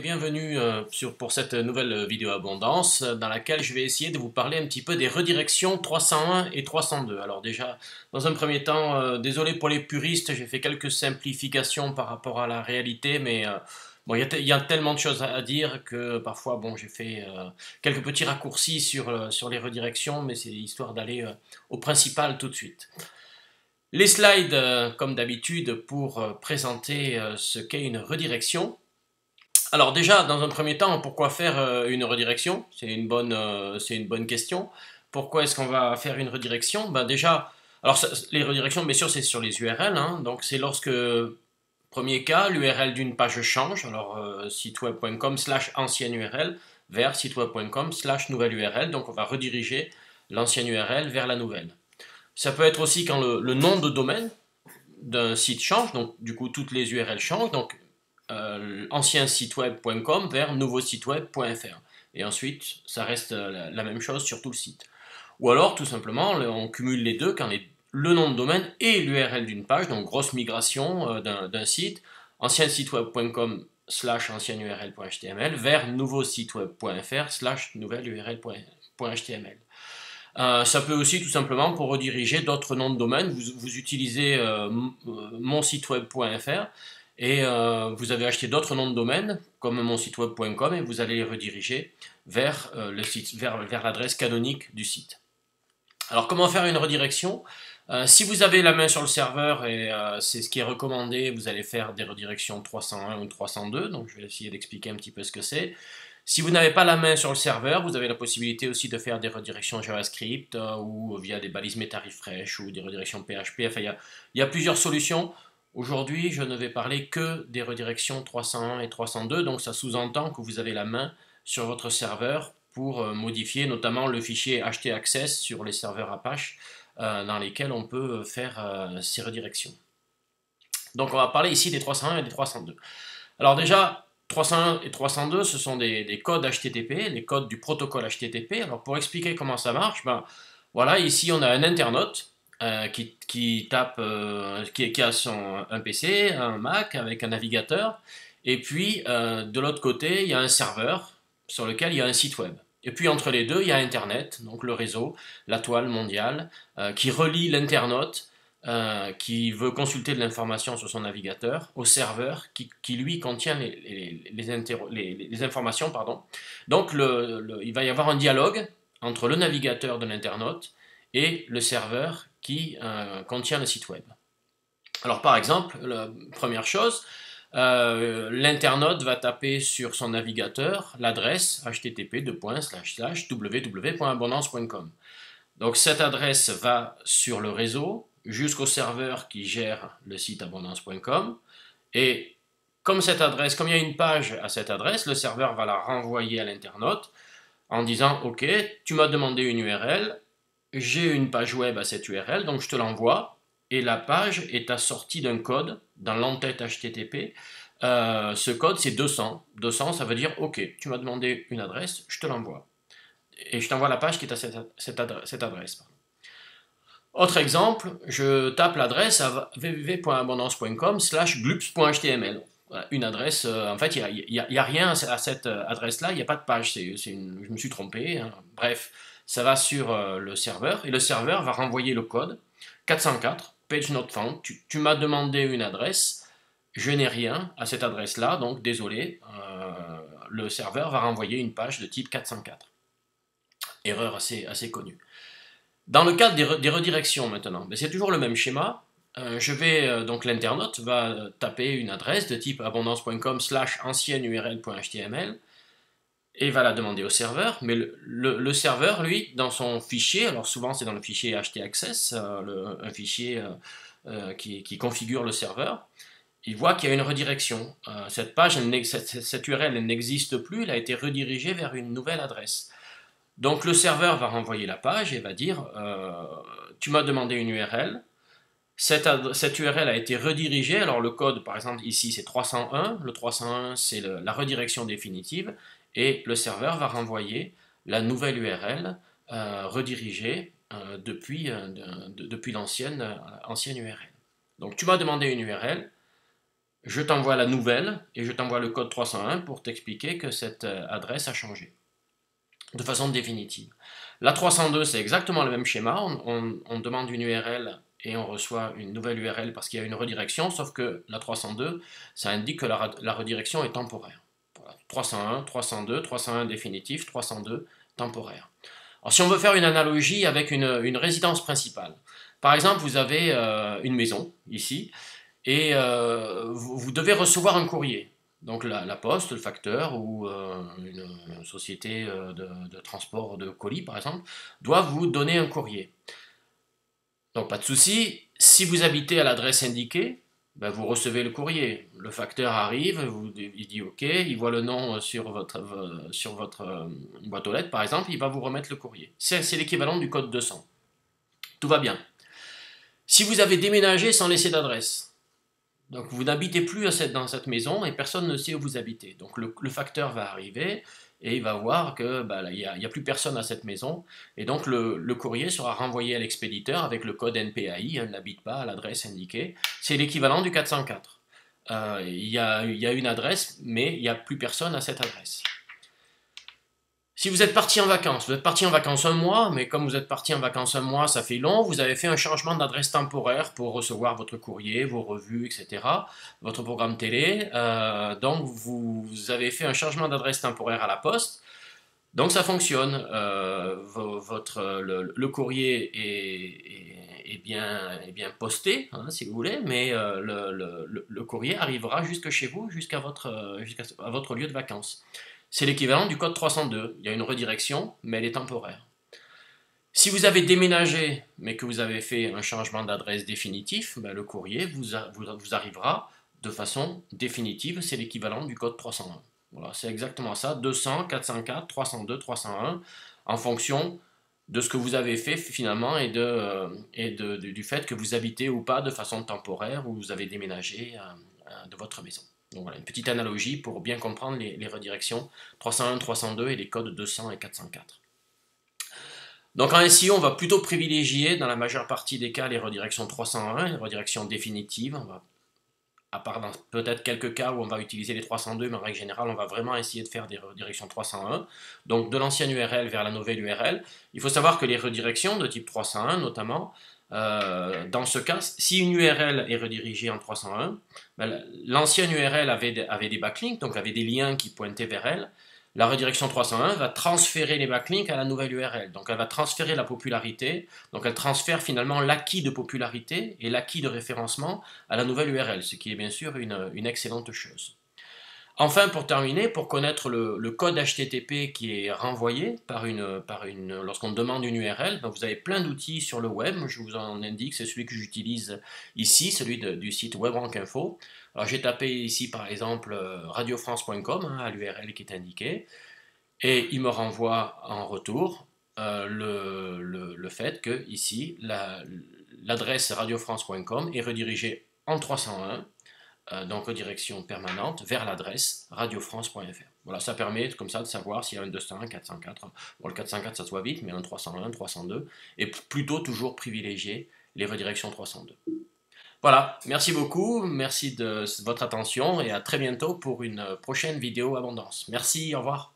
bienvenue pour cette nouvelle vidéo abondance dans laquelle je vais essayer de vous parler un petit peu des redirections 301 et 302. Alors déjà, dans un premier temps, désolé pour les puristes, j'ai fait quelques simplifications par rapport à la réalité, mais bon, il y a tellement de choses à dire que parfois, bon, j'ai fait quelques petits raccourcis sur les redirections, mais c'est histoire d'aller au principal tout de suite. Les slides, comme d'habitude, pour présenter ce qu'est une redirection. Alors déjà, dans un premier temps, pourquoi faire une redirection? C'est une bonne question. Pourquoi est-ce qu'on va faire une redirection? Ben déjà, alors les redirections, bien sûr, c'est sur les URL, hein, donc c'est lorsque, premier cas, l'URL d'une page change, alors siteweb.com/ancienne URL vers siteweb.com/nouvelle URL, donc on va rediriger l'ancienne URL vers la nouvelle. Ça peut être aussi quand le nom de domaine d'un site change, donc du coup toutes les URL changent, donc ancien site web.com vers nouveau site web.fr. Et ensuite, ça reste la même chose sur tout le site. Ou alors, tout simplement, on cumule les deux quand le nom de domaine et l'URL d'une page, donc grosse migration d'un site, ancien site web.com/ancienne URL.html vers nouveau site web.fr/nouvelle URL.html. Ça peut aussi tout simplement pour rediriger d'autres noms de domaine. Vous utilisez monsiteweb.fr et vous avez acheté d'autres noms de domaine comme monsiteweb.com et vous allez les rediriger vers vers l'adresse canonique du site. Alors comment faire une redirection? Si vous avez la main sur le serveur, et c'est ce qui est recommandé, vous allez faire des redirections 301 ou 302, donc je vais essayer d'expliquer un petit peu ce que c'est. Si vous n'avez pas la main sur le serveur, vous avez la possibilité aussi de faire des redirections JavaScript ou via des balises MetaRefresh ou des redirections PHP. Enfin, il y a plusieurs solutions. Aujourd'hui, je ne vais parler que des redirections 301 et 302, donc ça sous-entend que vous avez la main sur votre serveur pour modifier notamment le fichier htaccess sur les serveurs Apache dans lesquels on peut faire ces redirections. Donc on va parler ici des 301 et des 302. Alors déjà, 301 et 302, ce sont des codes HTTP, les codes du protocole HTTP. Alors pour expliquer comment ça marche, ben, voilà, ici on a un internaute qui a un PC, un Mac avec un navigateur, et puis de l'autre côté, il y a un serveur sur lequel il y a un site web. Et puis entre les deux, il y a Internet, donc le réseau, la toile mondiale, qui relie l'internaute qui veut consulter de l'information sur son navigateur au serveur qui lui contient les informations. Pardon. Donc il va y avoir un dialogue entre le navigateur de l'internaute et le serveur qui contient le site web. Alors par exemple, la première chose, l'internaute va taper sur son navigateur l'adresse http://www.abondance.com. Donc cette adresse va sur le réseau jusqu'au serveur qui gère le site abondance.com et comme il y a une page à cette adresse, le serveur va la renvoyer à l'internaute en disant ok, tu m'as demandé une URL, j'ai une page web à cette URL, donc je te l'envoie. Et la page est assortie d'un code dans l'entête HTTP. Ce code, c'est 200. 200, ça veut dire, OK, tu m'as demandé une adresse, je te l'envoie. Et je t'envoie la page qui est à cette adresse. Autre exemple, je tape l'adresse à www.abondance.com/glups.html. Voilà, une adresse, en fait, il n'y a rien à cette adresse-là, il n'y a pas de page, je me suis trompé. Hein. Bref, ça va sur le serveur, et le serveur va renvoyer le code 404, page not found, tu m'as demandé une adresse, je n'ai rien à cette adresse-là, donc désolé, le serveur va renvoyer une page de type 404. Erreur assez connue. Dans le cadre des redirections maintenant, ben c'est toujours le même schéma. Donc l'internaute va taper une adresse de type abondance.com/ancienne url.html et va la demander au serveur, mais le serveur, lui, dans son fichier, alors souvent c'est dans le fichier htaccess, un fichier qui configure le serveur, il voit qu'il y a une redirection. Cette page, cette URL, elle n'existe plus, elle a été redirigée vers une nouvelle adresse. Donc le serveur va renvoyer la page et va dire tu m'as demandé une URL, cette URL a été redirigée, alors le code par exemple ici c'est 301, le 301 c'est la redirection définitive, et le serveur va renvoyer la nouvelle URL redirigée depuis l'ancienne URL. Donc tu m'as demandé une URL, je t'envoie la nouvelle et je t'envoie le code 301 pour t'expliquer que cette adresse a changé de façon définitive. La 302, c'est exactement le même schéma. On demande une URL et on reçoit une nouvelle URL parce qu'il y a une redirection, sauf que la 302, ça indique que la redirection est temporaire. Voilà. 301, 302, 301 définitif, 302 temporaire. Alors, si on veut faire une analogie avec une résidence principale, par exemple, vous avez une maison ici et vous devez recevoir un courrier. Donc la poste, le facteur ou une société de transport de colis, par exemple, doit vous donner un courrier. Donc pas de souci, si vous habitez à l'adresse indiquée, ben, vous recevez le courrier. Le facteur arrive, il dit OK, il voit le nom sur votre boîte aux lettres, par exemple, il va vous remettre le courrier. C'est l'équivalent du code 200. Tout va bien. Si vous avez déménagé sans laisser d'adresse, donc vous n'habitez plus dans cette maison et personne ne sait où vous habitez. Donc le facteur va arriver et il va voir que il n'y a plus personne à cette maison. Et donc le courrier sera renvoyé à l'expéditeur avec le code NPAI, il n'habite pas à l'adresse indiquée. C'est l'équivalent du 404. Il y a une adresse, mais il n'y a plus personne à cette adresse. Si vous êtes parti en vacances, vous êtes parti en vacances un mois, mais comme vous êtes parti en vacances un mois, ça fait long, vous avez fait un changement d'adresse temporaire pour recevoir votre courrier, vos revues, etc., votre programme télé. Donc vous avez fait un changement d'adresse temporaire à la poste. Donc ça fonctionne. Le courrier est bien posté, hein, si vous voulez, mais le courrier arrivera jusque chez vous, jusqu'à votre lieu de vacances. C'est l'équivalent du code 302. Il y a une redirection, mais elle est temporaire. Si vous avez déménagé, mais que vous avez fait un changement d'adresse définitif, ben le courrier vous arrivera de façon définitive. C'est l'équivalent du code 301. Voilà, c'est exactement ça. 200, 404, 302, 301, en fonction de ce que vous avez fait finalement et du fait que vous habitez ou pas de façon temporaire ou vous avez déménagé de votre maison. Donc voilà, une petite analogie pour bien comprendre les redirections 301, 302 et les codes 200 et 404. Donc en SEO, on va plutôt privilégier dans la majeure partie des cas les redirections 301, les redirections définitives. À part dans peut-être quelques cas où on va utiliser les 302, mais en règle générale, on va vraiment essayer de faire des redirections 301. Donc de l'ancienne URL vers la nouvelle URL. Il faut savoir que les redirections de type 301 notamment, dans ce cas, si une URL est redirigée en 301, ben, l'ancienne URL avait des backlinks, donc avait des liens qui pointaient vers elle. La redirection 301 va transférer les backlinks à la nouvelle URL. Donc elle va transférer la popularité, donc elle transfère finalement l'acquis de popularité et l'acquis de référencement à la nouvelle URL, ce qui est bien sûr une excellente chose. Enfin, pour terminer, pour connaître le code HTTP qui est renvoyé lorsqu'on demande une URL, ben vous avez plein d'outils sur le web. Je vous en indique, c'est celui que j'utilise ici, celui du site WebRankInfo. Alors j'ai tapé ici par exemple radiofrance.com, hein, à l'URL qui est indiquée, et il me renvoie en retour le fait que ici l'adresse radiofrance.com est redirigée en 301. Donc redirection permanente vers l'adresse radiofrance.fr. Voilà, ça permet comme ça de savoir s'il y a un 201, un 404. Bon, le 404 ça se voit vite, mais un 301, 302, et plutôt toujours privilégier les redirections 302. Voilà, merci beaucoup, merci de votre attention et à très bientôt pour une prochaine vidéo abondance. Merci, au revoir.